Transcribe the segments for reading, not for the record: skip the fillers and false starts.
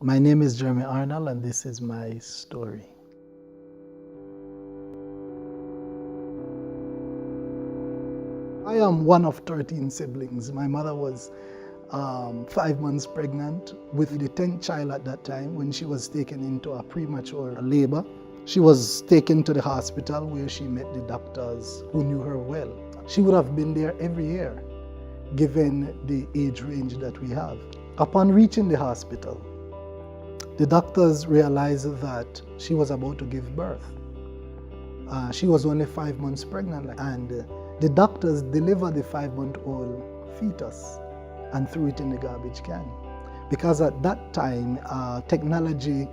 My name is Jeremy Arnold, and this is my story. I am one of 13 siblings. My mother was 5 months pregnant with the 10th child at that time when she was taken into a premature labor. She was taken to the hospital where she met the doctors who knew her well. She would have been there every year given the age range that we have. Upon reaching the hospital, the doctors realized that she was about to give birth. She was only 5 months pregnant, and the doctors delivered the 5-month-old fetus and threw it in the garbage can. Because at that time, technology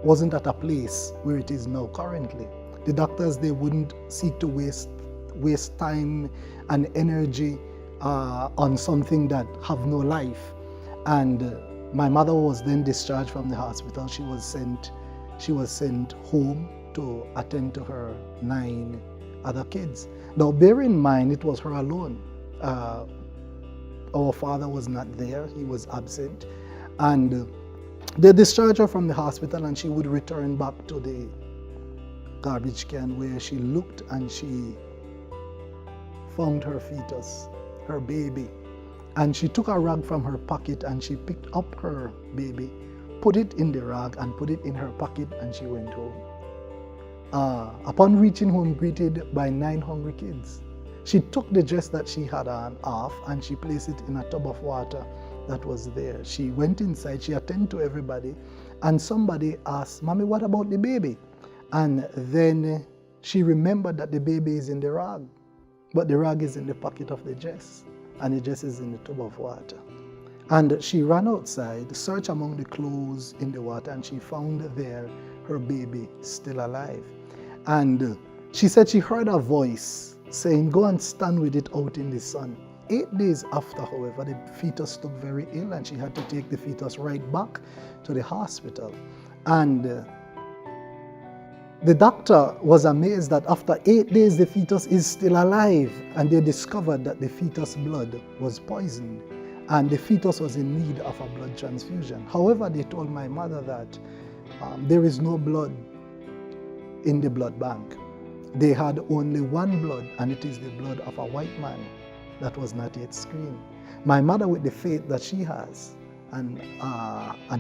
wasn't at a place where it is now currently. The doctors, they wouldn't seek to waste time and energy on something that have no life. And my mother was then discharged from the hospital. She was sent home to attend to her 9 other kids. Now, bear in mind, it was her alone. Our father was not there, he was absent. And they discharged her from the hospital, and she would return back to the garbage can, where she looked and she found her fetus, her baby. And she took a rag from her pocket and she picked up her baby, put it in the rag and put it in her pocket, and she went home. Upon reaching home, greeted by 9 hungry kids, she took the dress that she had on off and she placed it in a tub of water that was there. She went inside, she attended to everybody, and somebody asked, "Mommy, what about the baby?" And then she remembered that the baby is in the rag, but the rag is in the pocket of the dress, and the dress is in the tub of water. And she ran outside, searched among the clothes in the water, and she found there her baby still alive. And she said she heard a voice saying, "Go and stand with it out in the sun." 8 days after, however, the fetus took very ill, and she had to take the fetus right back to the hospital. And the doctor was amazed that after 8 days, the fetus is still alive, and they discovered that the fetus blood was poisoned, and the fetus was in need of a blood transfusion. However, they told my mother that there is no blood in the blood bank. They had only one blood, and it is the blood of a white man that was not yet screened. My mother, with the faith that she has and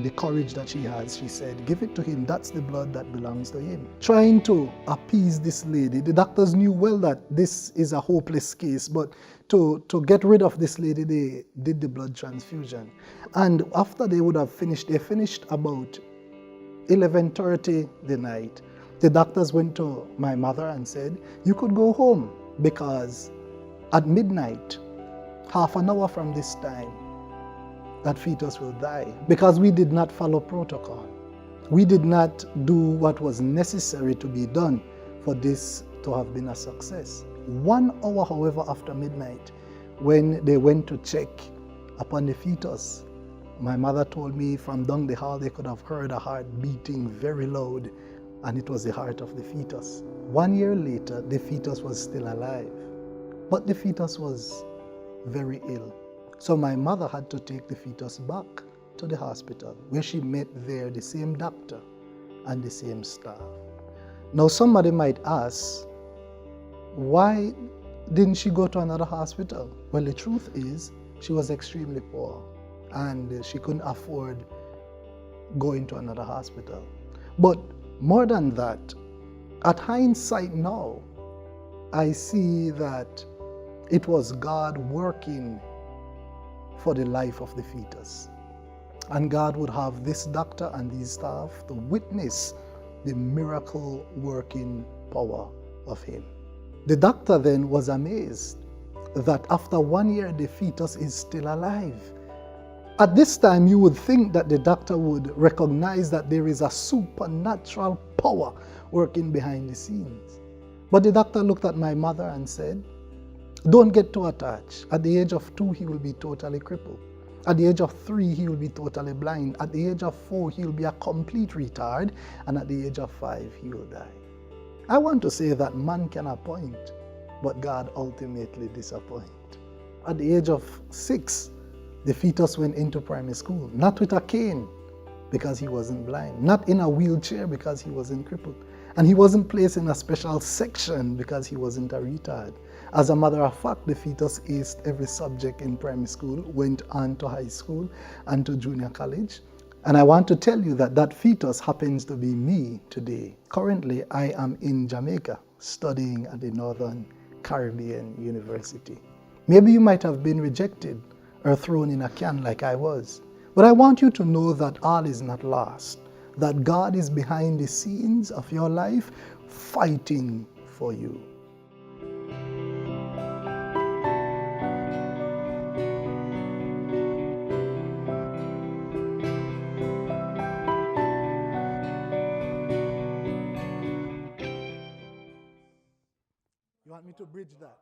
the courage that she has, she said, "Give it to him. That's the blood that belongs to him." Trying to appease this lady, the doctors knew well that this is a hopeless case, but to get rid of this lady, they did the blood transfusion. And after they would have finished, they finished about 11:30 the night. The doctors went to my mother and said, "You could go home, because at midnight, half an hour from this time, that fetus will die," because we did not follow protocol. We did not do what was necessary to be done for this to have been a success. 1 hour, however, after midnight, when they went to check upon the fetus, my mother told me from down the hall they could have heard a heart beating very loud, and it was the heart of the fetus. 1 year later, the fetus was still alive, but the fetus was very ill. So my mother had to take the fetus back to the hospital, where she met there the same doctor and the same staff. Now somebody might ask, why didn't she go to another hospital? Well, the truth is, she was extremely poor, and she couldn't afford going to another hospital. But more than that, at hindsight now, I see that it was God working for the life of the fetus. And God would have this doctor and these staff to witness the miracle working power of him. The doctor then was amazed that after 1 year, the fetus is still alive. At this time, you would think that the doctor would recognize that there is a supernatural power working behind the scenes. But the doctor looked at my mother and said, "Don't get too attached. At the age of 2, he will be totally crippled. At the age of 3, he will be totally blind. At the age of 4, he will be a complete retard. And at the age of 5, he will die." I want to say that man can appoint, but God ultimately disappoints. At the age of 6, the fetus went into primary school, not with a cane, because he wasn't blind, not in a wheelchair because he wasn't crippled, and he wasn't placed in a special section because he wasn't a retard. As a matter of fact, the fetus aced every subject in primary school, went on to high school and to junior college. And I want to tell you that that fetus happens to be me today. Currently, I am in Jamaica studying at the Northern Caribbean University. Maybe you might have been rejected or thrown in a can like I was. But I want you to know that all is not lost, that God is behind the scenes of your life fighting for you. You want me to bridge that?